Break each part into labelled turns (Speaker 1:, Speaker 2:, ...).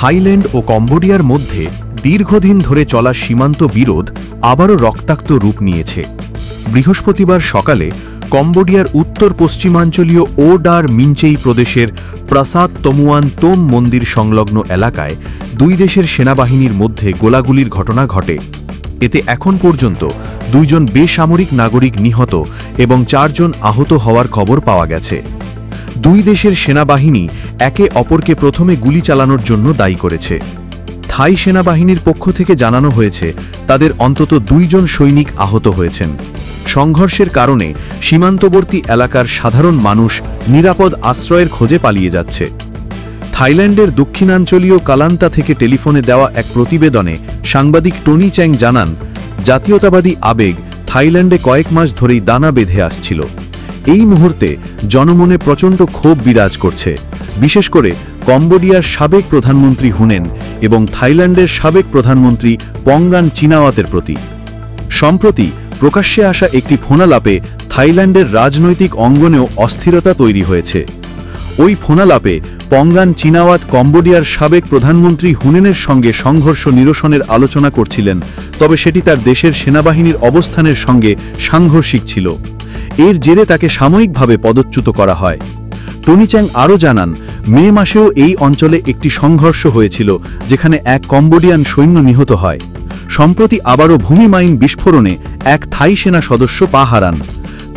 Speaker 1: Thailand ও কম্বোডিয়ার মধ্যে দীর্ঘদিন ধরে চলা সীমান্ত বিরোধ আবারও রক্তাক্ত রূপ নিয়েছে। বৃহস্পতিবার সকালে কম্বোডিয়ার উত্তর পশ্চিমাঞ্চলীয় ও ডার মিনচেই প্রদেশের প্রাসাদ তমুয়ান তোম মন্দির সংলগ্ন এলাকায় দুই দেশের সেনাবাহিনীর মধ্যে গোলাগুলির ঘটনা ঘটে। এতে এখন পর্যন্ত 2 জন বেসামরিক নাগরিক নিহত এবং 4 জন আহত হওয়ার খবর পাওয়া গেছে। দুই দেশের সেনাবাহিনী একে অপরকে প্রথমে গুলি চালানোর জন্য দায়ী করেছে। থাই সেনাবাহিনীর পক্ষ থেকে জানানো হয়েছে তাদের অন্তত 2 জন সৈনিক আহত হয়েছেন। সংঘর্ষের কারণে সীমান্তবর্তী এলাকার সাধারণ মানুষ নিরাপদ আশ্রয়ের খোঁজে পালিয়ে যাচ্ছে। থাইল্যান্ডের দক্ষিণাঞ্চলীয় কালান্তা থেকে টেলিফোনে দেওয়া এক প্রতিবেদনে সাংবাদিক টনি চ্যাং জানান, জাতীয়তাবাদী আবেগ থাইল্যান্ডে কয়েক মাস ধরেই দানা বেঁধে আসছিল। এই মুহূর্তে জনমনে প্রচণ্ড ক্ষোভ বিরাজ করছে, বিশেষ করে কম্বোডিয়ার সাবেক প্রধানমন্ত্রী হুনেন এবং থাইল্যান্ডের সাবেক প্রধানমন্ত্রী পঙ্গান চিনাওয়াতের প্রতি। সম্প্রতি প্রকাশ্যে আসা একটি ফোনালাপে থাইল্যান্ডের রাজনৈতিক অঙ্গনেও অস্থিরতা তৈরি হয়েছে। ওই ফোনালাপে পঙ্গান চিনাওয়াত কম্বোডিয়ার সাবেক প্রধানমন্ত্রী হুনেনের সঙ্গে সংঘর্ষ নিরসনের আলোচনা করছিলেন, তবে সেটি তার দেশের সেনাবাহিনীর অবস্থানের সঙ্গে সাংঘর্ষিক ছিল। এর জেরে তাকে সাময়িকভাবে পদচ্যুত করা হয়। টনি চ্যাং আরও জানান, মে মাসেও এই অঞ্চলে একটি সংঘর্ষ হয়েছিল যেখানে এক কম্বোডিয়ান সৈন্য নিহত হয়। সম্প্রতি আবারও ভূমি মাইন বিস্ফোরণে এক থাই সেনা সদস্য পা হারান।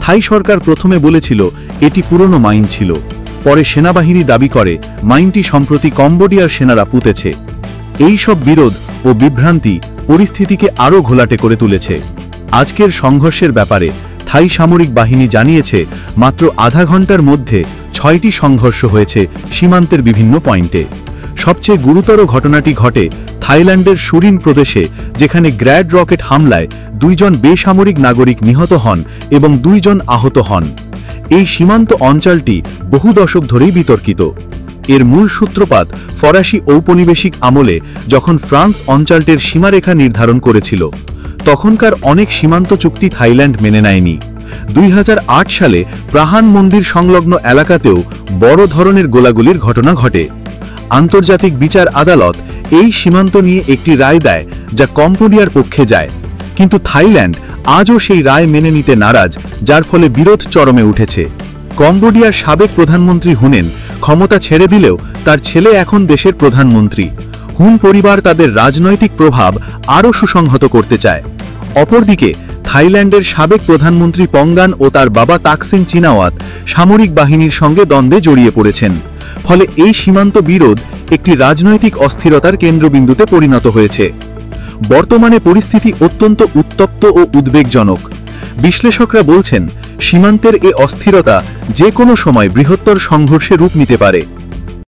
Speaker 1: থাই সরকার প্রথমে বলেছিল এটি পুরনো মাইন ছিল, পরে সেনাবাহিনী দাবি করে মাইনটি সম্প্রতি কম্বোডিয়ার সেনারা পুঁতেছে। এই সব বিরোধ ও বিভ্রান্তি পরিস্থিতিকে আরও ঘোলাটে করে তুলেছে। আজকের সংঘর্ষের ব্যাপারে থাই সামরিক বাহিনী জানিয়েছে মাত্র আধা ঘন্টার মধ্যে 6টি সংঘর্ষ হয়েছে সীমান্তের বিভিন্ন পয়েন্টে। সবচেয়ে গুরুতর ঘটনাটি ঘটে থাইল্যান্ডের সুরিন প্রদেশে, যেখানে গ্র্যাড রকেট হামলায় 2 জন বেসামরিক নাগরিক নিহত হন এবং 2 জন আহত হন। এই সীমান্ত অঞ্চলটি বহু দশক ধরেই বিতর্কিত। এর মূল সূত্রপাত ফরাসি ঔপনিবেশিক আমলে, যখন ফ্রান্স অঞ্চলটির সীমারেখা নির্ধারণ করেছিল। তখনকার অনেক সীমান্ত চুক্তি থাইল্যান্ড মেনে নেয়নি। 2008 সালে প্রাহান মন্দির সংলগ্ন এলাকাতেও বড় ধরনের গোলাগুলির ঘটনা ঘটে। আন্তর্জাতিক বিচার আদালত এই সীমান্ত নিয়ে একটি রায় দেয় যা কম্বোডিয়ার পক্ষে যায়, কিন্তু থাইল্যান্ড আজও সেই রায় মেনে নিতে নারাজ, যার ফলে বিরোধ চরমে উঠেছে। কম্বোডিয়ার সাবেক প্রধানমন্ত্রী হুনেন ক্ষমতা ছেড়ে দিলেও তার ছেলে এখন দেশের প্রধানমন্ত্রী। হুন পরিবার তাদের রাজনৈতিক প্রভাব আরও সুসংহত করতে চায়। অপরদিকে থাইল্যান্ডের সাবেক প্রধানমন্ত্রী পঙ্গান ও তার বাবা তাকসিন চিনাওয়াত সামরিক বাহিনীর সঙ্গে দ্বন্দ্বে জড়িয়ে পড়েছেন। ফলে এই সীমান্ত বিরোধ একটি রাজনৈতিক অস্থিরতার কেন্দ্রবিন্দুতে পরিণত হয়েছে। বর্তমানে পরিস্থিতি অত্যন্ত উত্তপ্ত ও উদ্বেগজনক। বিশ্লেষকরা বলছেন, সীমান্তের এ অস্থিরতা যে কোনো সময় বৃহত্তর সংঘর্ষে রূপ নিতে পারে।